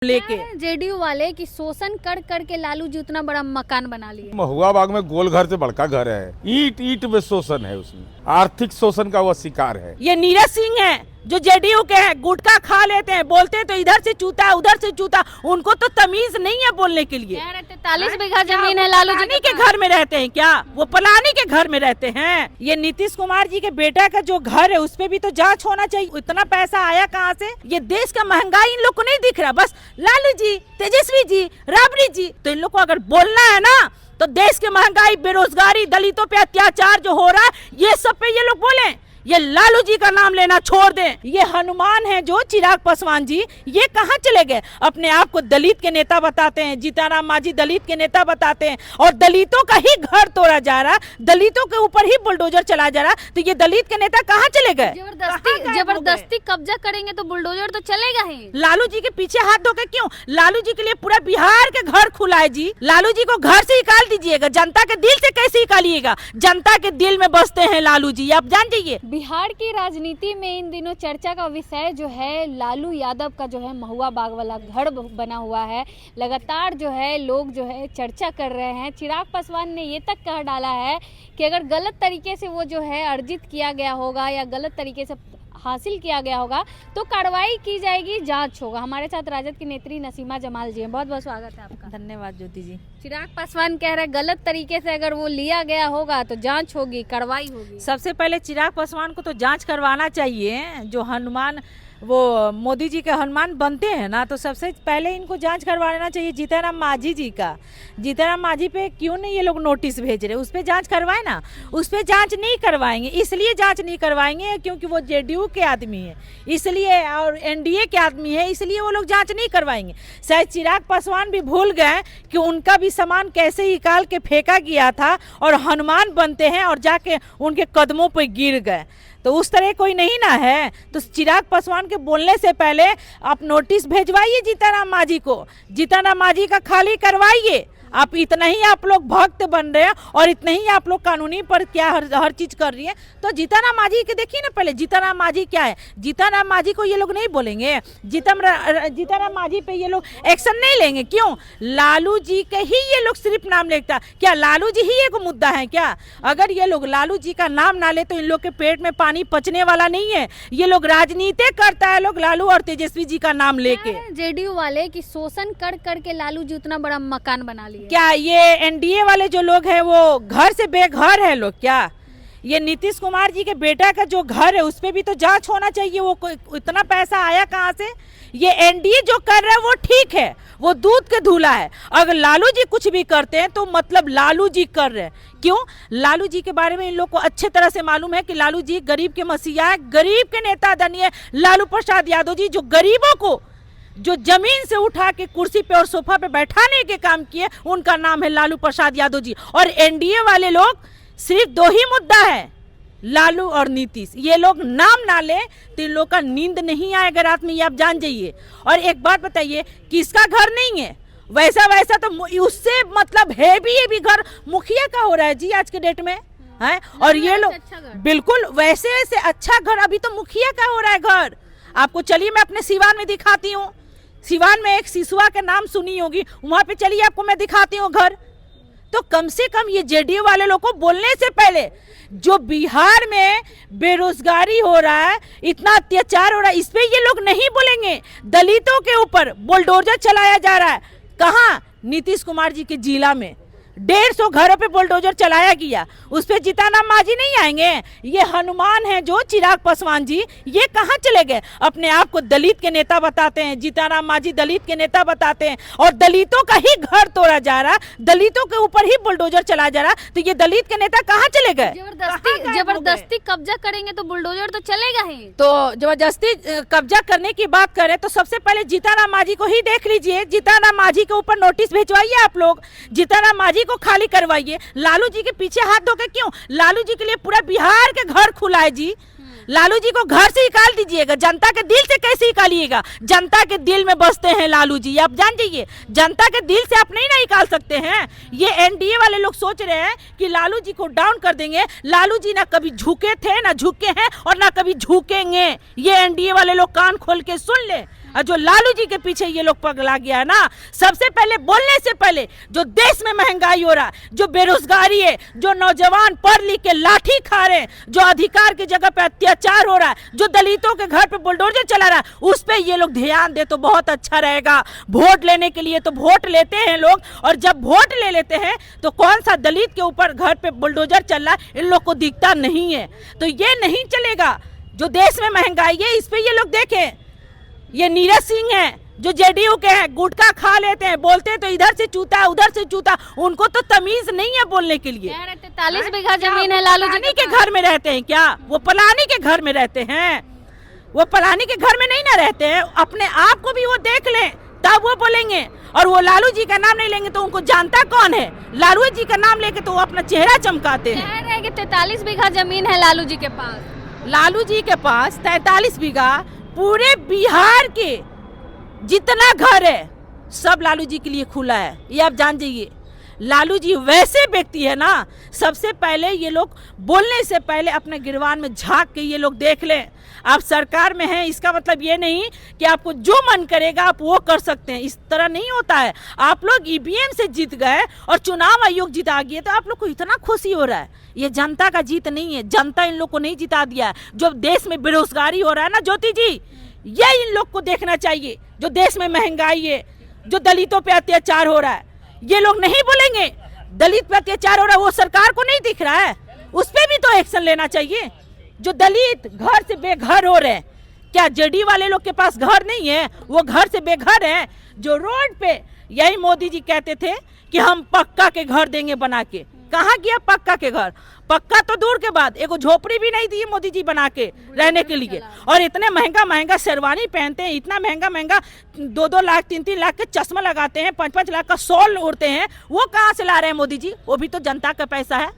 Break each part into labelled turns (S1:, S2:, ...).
S1: लेके
S2: जेडीयू वाले की शोषण कर कर के लालू जी उतना बड़ा मकान बना लिए।
S3: महुआ बाग में गोल घर से बड़का घर है, ईट ईट में शोषण है, उसमें आर्थिक शोषण का वो शिकार है।
S1: ये नीरज सिंह है जो जेडीयू के हैं, गुटखा खा लेते हैं, बोलते हैं तो इधर से चूता उधर से चूता, उनको तो तमीज नहीं है बोलने के लिए।
S2: 43 बीघा जमीन है लालू जी
S1: के घर में रहते हैं क्या? वो पलानी के घर में रहते हैं। ये नीतीश कुमार जी के बेटा का जो घर है उस पे भी तो जांच होना चाहिए। इतना पैसा आया कहाँ से? ये देश का महंगाई इन लोग को नहीं दिख रहा, बस लालू जी, तेजस्वी जी, राबड़ी जी। तो इन लोग को अगर बोलना है ना तो देश की महंगाई, बेरोजगारी, दलितों पे अत्याचार जो हो रहा है, ये सब पे ये लोग बोले। ये लालू जी का नाम लेना छोड़ दें। ये हनुमान है जो चिराग पासवान जी, ये कहाँ चले गए? अपने आप को दलित के नेता बताते हैं, जीतनराम मांझी दलित के नेता बताते हैं, और दलितों का ही घर तोड़ा जा रहा, दलितों के ऊपर ही बुलडोजर चला जा रहा। तो ये दलित के नेता कहाँ चले गए?
S2: जबरदस्ती कब्जा करेंगे तो बुलडोजर तो चलेगा ही।
S1: लालू जी के पीछे हाथ धो के क्यों? लालू जी के लिए पूरा बिहार के घर खुला है जी। लालू जी को घर से निकाल दीजिएगा, जनता के दिल से कैसे निकालिएगा? जनता के दिल में बसते हैं लालू जी, आप जान जाइए।
S2: बिहार की राजनीति में इन दिनों चर्चा का विषय जो है लालू यादव का जो है महुआ बाग वाला घर बना हुआ है। लगातार जो है लोग जो है चर्चा कर रहे हैं। चिराग पासवान ने ये तक कह डाला है कि अगर गलत तरीके से वो जो है अर्जित किया गया होगा या गलत तरीके से हासिल किया गया होगा तो कार्रवाई की जाएगी, जांच होगा। हमारे साथ राजद की नेत्री नसीमा जमाल जी हैं, बहुत बहुत स्वागत है आपका।
S1: धन्यवाद ज्योति जी।
S2: चिराग पासवान कह रहे हैं गलत तरीके से अगर वो लिया गया होगा तो जांच होगी, कार्रवाई होगी।
S1: सबसे पहले चिराग पासवान को तो जांच करवाना चाहिए। जो हनुमान, वो मोदी जी के हनुमान बनते हैं ना, तो सबसे पहले इनको जांच करवाना चाहिए जीतनराम मांझी जी का। जीतनराम मांझी पे क्यों नहीं ये लोग नोटिस भेज रहे? उस पे जांच करवाए ना। उस पे जांच नहीं करवाएंगे, इसलिए जांच नहीं करवाएंगे क्योंकि वो जेडीयू के आदमी है, इसलिए, और एनडीए के आदमी है, इसलिए वो लोग जांच नहीं करवाएंगे। शायद चिराग पासवान भी भूल गए कि उनका भी सामान कैसे निकाल के फेंका गया था और हनुमान बनते हैं और जाके उनके कदमों पर गिर गए। तो उस तरह कोई नहीं ना है। तो चिराग पासवान के बोलने से पहले आप नोटिस भेजवाइए जीतनराम मांझी को, जीतनराम मांझी का खाली करवाइए। आप इतना ही आप लोग भक्त बन रहे हैं और इतना ही आप लोग कानूनी पर क्या हर चीज कर रही है। तो जीतनराम मांझी के देखिए ना पहले, जीतनराम मांझी क्या है? जीतनराम मांझी को ये लोग नहीं बोलेंगे, जीतनराम मांझी पे ये लोग एक्शन नहीं लेंगे। क्यों? लालू जी के ही ये लोग सिर्फ नाम लेता। क्या लालू जी ही एक मुद्दा है क्या? अगर ये लोग लालू जी का नाम ना ले तो इन लोग के पेट में पानी पचने वाला नहीं है। ये लोग राजनीति करता है लोग लालू और तेजस्वी जी का नाम लेके।
S2: जेडीयू वाले की शोषण कर कर के लालू जी उतना बड़ा मकान बना लिया।
S1: क्या ये एनडीए वाले जो लोग हैं वो घर से बेघर है लोग क्या? ये नीतीश कुमार जी के बेटा का जो घर है उस पे भी तो जांच होना चाहिए। वो इतना पैसा आया कहाँ से? ये एनडीए जो कर रहा है वो ठीक है, वो दूध के धूला है। अगर लालू जी कुछ भी करते हैं तो मतलब लालू जी कर रहे हैं। क्यों? लालू जी के बारे में इन लोग को अच्छे तरह से मालूम है कि लालू जी गरीब के मसीहा है, गरीब के नेता आदरणीय लालू प्रसाद यादव जी, जो गरीबों को जो जमीन से उठा के कुर्सी पे और सोफा पे बैठाने के काम किए, उनका नाम है लालू प्रसाद यादव जी। और एनडीए वाले लोग सिर्फ दो ही मुद्दा है, लालू और नीतीश। ये लोग नाम ना ले तो इन लोग का नींद नहीं आएगा रात में, ये आप जान जाइए। और एक बात बताइए, किसका घर नहीं है? वैसा तो उससे मतलब है भी, ये भी घर मुखिया का हो रहा है जी आज के डेट में है। और ये लोग बिल्कुल वैसे से अच्छा घर अभी तो मुखिया का हो रहा है घर। आपको चलिए मैं अपने सिवान में दिखाती हूँ। सिवान में एक सिसुआ का नाम सुनी होगी, वहां पे चलिए आपको मैं दिखाती हूँ घर। तो कम से कम ये जेडीयू वाले लोग को बोलने से पहले, जो बिहार में बेरोजगारी हो रहा है, इतना अत्याचार हो रहा है, इस पे ये लोग नहीं बोलेंगे। दलितों के ऊपर बुलडोजर चलाया जा रहा है। कहाँ? नीतीश कुमार जी के जिला में 150 घरों पे बुलडोजर चलाया गया, उस पे जीतनराम मांझी नहीं आएंगे? ये हनुमान है जो चिराग पासवान जी, ये कहाँ चले गए? अपने आप को दलित के नेता बताते हैं, जीतनराम मांझी दलित के नेता बताते हैं, और दलितों का ही घर तोड़ा जा रहा, दलितों के ऊपर ही बुलडोजर चला जा रहा। तो ये दलित के नेता कहाँ चले गए?
S2: जबरदस्ती कब्जा करेंगे तो बुलडोजर तो चलेगा ही।
S1: तो जबरदस्ती कब्जा करने की बात करें तो सबसे पहले जीतनराम मांझी को ही देख लीजिए। जीतनराम मांझी के ऊपर नोटिस भिजवाइए आप लोग, जीतनराम मांझी को खाली करवाइए। लालू जी के पीछे हाथ धो के क्यों? लालू जी के लिए पूरा बिहार के घर खुला है जी। लालू जी को घर से निकाल दीजिएगा, जनता के दिल से कैसे निकालिएगा? जनता के दिल में बसते हैं लालू जी, आप जान जाइए। जनता के दिल से आप नहीं ना निकाल सकते हैं। ये एनडीए वाले लोग सोच रहे हैं कि लालू जी को डाउन कर देंगे। लालू जी ना कभी झुके थे, ना झुके हैं और ना कभी झुकेंगे। ये एनडीए वाले लोग कान खोल के सुन ले। और जो लालू जी के पीछे ये लोग पगला गया है ना, सबसे पहले बोलने से पहले जो देश में महंगाई हो रहा है, जो बेरोजगारी है, जो नौजवान पढ़ लिख के लाठी खा रहे हैं, जो अधिकार की जगह पे अत्याचार हो रहा है, जो दलितों के घर पे बुलडोजर चला रहा है, उस पे ये लोग ध्यान दे तो बहुत अच्छा रहेगा। वोट लेने के लिए तो वोट लेते हैं लोग, और जब वोट ले लेते हैं तो कौन सा दलित के ऊपर घर पे बुलडोजर चल रहा है इन लोग को दिखता नहीं है। तो ये नहीं चलेगा। जो देश में महंगाई है इस पे ये लोग देखें। ये नीरज सिंह है जो जेडीयू के हैं, गुटखा खा लेते हैं, बोलते हैं तो इधर से चूता उधर से चूता, उनको तो तमीज नहीं है बोलने के लिए।
S2: 43 बीघा जमीन है लालू जी
S1: के घर में रहते हैं क्या? वो पलानी के घर में रहते हैं? वो पलानी के घर में नहीं ना रहते हैं। अपने आप को भी वो देख लें तब वो बोलेंगे। और वो लालू जी का नाम नहीं लेंगे तो उनको जानता कौन है? लालू जी का नाम लेके तो वो अपना चेहरा चमकाते हैं।
S2: कह रहे हैं कि 43 बीघा जमीन है लालू जी के पास।
S1: लालू जी के पास 43 बीघा पूरे बिहार के जितना घर है सब लालू जी के लिए खुला है, ये आप जान जाइए। लालू जी वैसे व्यक्ति है ना, सबसे पहले ये लोग बोलने से पहले अपने गिरवान में झांक के ये लोग देख लें। आप सरकार में हैं इसका मतलब ये नहीं कि आपको जो मन करेगा आप वो कर सकते हैं, इस तरह नहीं होता है। आप लोग ईवीएम से जीत गए और चुनाव आयोग जिता गए तो आप लोग को इतना खुशी हो रहा है। ये जनता का जीत नहीं है, जनता इन लोग को नहीं जिता दिया है। जो देश में बेरोजगारी हो रहा है ना ज्योति जी, ये इन लोग को देखना चाहिए। जो देश में महंगाई है, जो दलितों पे अत्याचार हो रहा है, ये लोग नहीं बोलेंगे। दलित पे अत्याचार हो रहा है वो सरकार को नहीं दिख रहा है, उस पे भी तो एक्शन लेना चाहिए। जो दलित घर से बेघर हो रहे हैं, क्या जेडी वाले लोग के पास घर नहीं है? वो घर से बेघर हैं। जो रोड पे, यही मोदी जी कहते थे कि हम पक्का के घर देंगे बना के। कहाँ गया पक्का के घर? पक्का तो दूर के बाद एगो झोपड़ी भी नहीं दी मोदी जी बना के रहने के लिए। और इतने महंगा महंगा शेरवानी पहनते हैं, इतना महंगा महंगा 2-2 लाख 3-3 लाख के चश्मा लगाते हैं, 5-5 लाख का शॉल ओढ़ते हैं। वो कहाँ से ला रहे हैं मोदी जी? वो भी तो जनता का पैसा है,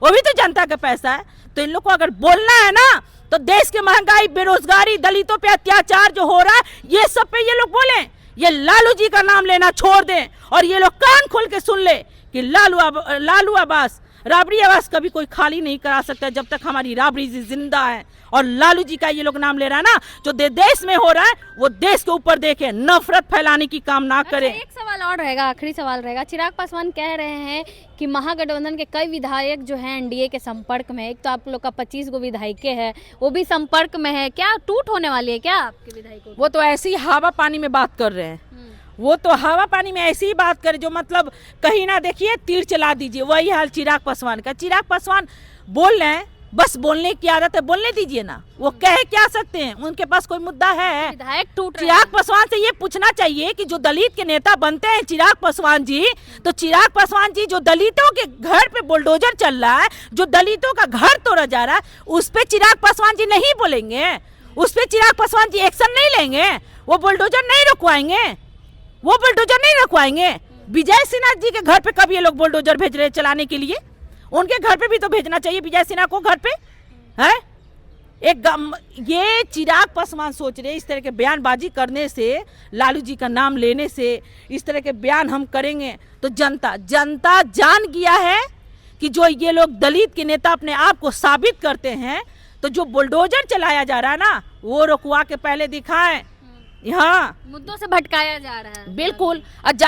S1: वो भी तो जनता का पैसा है। तो इन लोग को अगर बोलना है ना तो देश की महंगाई, बेरोजगारी, दलितों पे अत्याचार जो हो रहा है, ये सब पे ये लोग बोलें। ये लालू जी का नाम लेना छोड़ दें और ये लोग कान खोल के सुन ले कि लालू आवास, राबड़ी आवास कभी कोई खाली नहीं करा सकता जब तक हमारी राबड़ी जी जिंदा है। और लालू जी का ये लोग नाम ले रहा है ना, जो देश में हो रहा है वो देश के ऊपर देखे, नफरत फैलाने की काम ना करे।
S2: एक सवाल और रहेगा, आखिरी सवाल रहेगा। चिराग पासवान कह रहे हैं कि महागठबंधन के कई विधायक जो हैं एनडीए के संपर्क में, एक तो आप लोग का 25 गो विधायिके है वो भी संपर्क में है, क्या टूट होने वाली है क्या आपके विधायकों?
S1: वो तो ऐसी हवा पानी में बात कर रहे हैं। वो तो हवा पानी में ऐसी ही बात करे जो मतलब कहीं ना देखिए तीर चला दीजिए। वही हाल चिराग पासवान का। चिराग पासवान बोल रहे हैं, बस बोलने की आदत है, बोलने दीजिए ना। वो कह क्या सकते हैं? उनके पास कोई मुद्दा है?
S2: विधायक टूट रहे
S1: चिराग पासवान से ये पूछना चाहिए कि जो दलित के नेता बनते हैं चिराग पासवान जी, तो चिराग पासवान जी जो दलितों के घर पे बुलडोजर चल रहा है, जो दलितों का घर तोड़ा जा रहा है, उस पे चिराग पासवान जी नहीं बोलेंगे? उस पे चिराग पासवान जी एक्शन नहीं लेंगे? वो बुलडोजर नहीं रुकवाएंगे? वो बुलडोजर नहीं रखवाएंगे? विजय सिन्हा जी के घर पे कब ये लोग बुलडोजर भेज रहे हैं चलाने के लिए? उनके घर पे भी तो भेजना चाहिए विजय सिन्हा को घर पे, है? ये चिराग पासवान सोच रहे इस तरह के बयानबाजी करने से, लालू जी का नाम लेने से, इस तरह के बयान हम करेंगे तो जनता जान गया है कि जो ये लोग दलित के नेता अपने आप को साबित करते हैं, तो जो बुलडोजर चलाया जा रहा है ना वो रुकवा के पहले दिखाएं। हाँ,
S2: मुद्दों से भटकाया जा रहा है।
S1: बिल्कुल।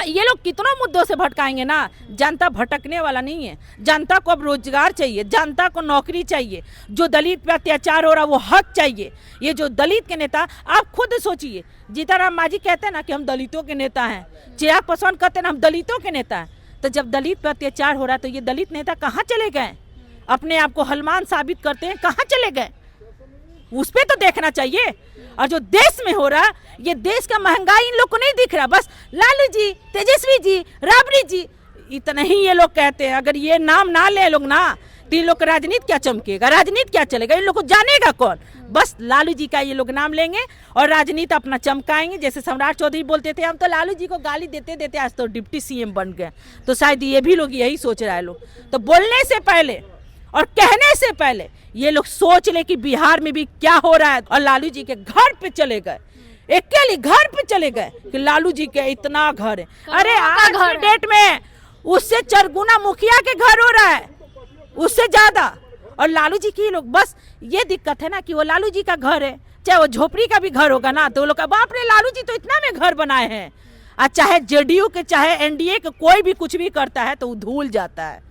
S1: ये लोग कितनों मुद्दों से भटकाएंगे ना, जनता भटकने वाला नहीं है। जनता को अब रोजगार चाहिए, जनता को नौकरी चाहिए। जो दलित पे अत्याचार हो रहा है वो हक चाहिए। ये जो दलित के नेता, आप खुद सोचिए, जीताराम मांझी कहते हैं ना कि हम दलितों के नेता हैं, चिराग पासवान कहते हैं ना हम दलितों के नेता हैं। तो जब दलित पे अत्याचार हो रहा है तो ये दलित नेता कहाँ चले गए? अपने आप को हनुमान साबित करते हैं, कहाँ चले गए? उस पे तो देखना चाहिए। और जो देश में हो रहा, ये देश का महंगाई इन लोग को नहीं दिख रहा। बस लालू जी, तेजस्वी जी, राबड़ी जी, इतना ही ये लोग कहते हैं। अगर ये नाम ना ले लोग ना तो इन लोग का राजनीति क्या चमकेगा, राजनीति क्या चलेगा, इन लोग को जानेगा कौन? बस लालू जी का ये लोग नाम लेंगे और राजनीति अपना चमकाएंगे। जैसे सम्राट चौधरी बोलते थे हम तो लालू जी को गाली देते देते आज तो डिप्टी सीएम बन गए। तो शायद ये भी लोग यही सोच रहा है। लोग तो बोलने से पहले और कहने से पहले ये लोग सोच ले कि बिहार में भी क्या हो रहा है। और लालू जी के घर पे चले गए, अकेले घर पे चले गए कि लालू जी के इतना घर है। अरे आज के डेट में उससे 4 गुना मुखिया के घर हो रहा है, उससे ज्यादा। और लालू जी की लोग, बस ये दिक्कत है ना कि वो लालू जी का घर है, चाहे वो झोपड़ी का भी घर होगा ना तो वो लोग का बाप रे लालू जी तो इतना में घर बनाए हैं। और चाहे जेडीयू के चाहे एनडीए के कोई भी कुछ भी करता है तो वो धूल जाता है।